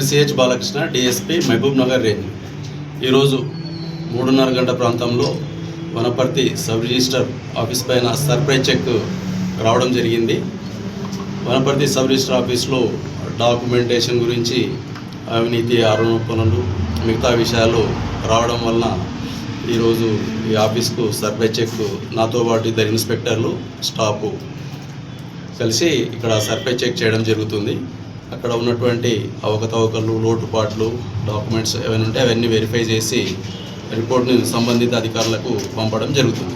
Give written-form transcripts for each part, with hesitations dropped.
CH Balakrishna, DSP, Mahabub Nagar range. ఈరోజు 3:30 గంట ప్రాంతంలో వనపర్తి సబ్ రిజిస్టర్ ఆఫీస్ పైన సర్ప్రైజ్ చెక్ రావడం జరిగింది. వనపర్తి సబ్ రిజిస్టర్ ఆఫీస్లో డాక్యుమెంటేషన్ గురించి అవినీతి ఆరోపణలు మిగతా విషయాలు రావడం వలన ఈరోజు ఈ ఆఫీస్కు సర్ప్రైజ్ చెక్ నాతో పాటు ఇద్దరు ఇన్స్పెక్టర్లు స్టాఫ్ కలిసి ఇక్కడ సర్ప్రైజ్ చెక్ చేయడం జరుగుతుంది. అక్కడ ఉన్నటువంటి అవకతవకలు, లోటుపాట్లు, డాక్యుమెంట్స్ ఏమైనా ఉంటే అవన్నీ వెరిఫై చేసి రిపోర్ట్ని సంబంధిత అధికారులకు పంపడం జరుగుతుంది.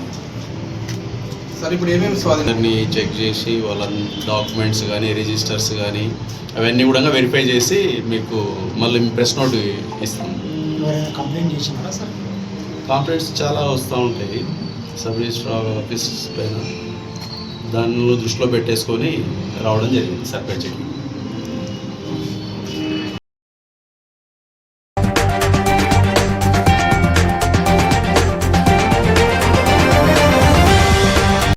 సార్, ఇప్పుడు ఏమేమి స్వాధీనాన్ని చెక్ చేసి వాళ్ళ డాక్యుమెంట్స్ కానీ రిజిస్టర్స్ కానీ అవన్నీ కూడా వెరిఫై చేసి మీకు మళ్ళీ ప్రెస్ నోట్ ఇస్తాం. కంప్లైంట్ చేసినారా సార్? కంప్లైంట్స్ చాలా వస్తూ ఉంటాయి సబ్ రిజిస్టర్ ఆఫీస్ పైన. దానిలో దృష్టిలో పెట్టేసుకొని రావడం జరిగింది సర్ప్రైజ్ చెక్.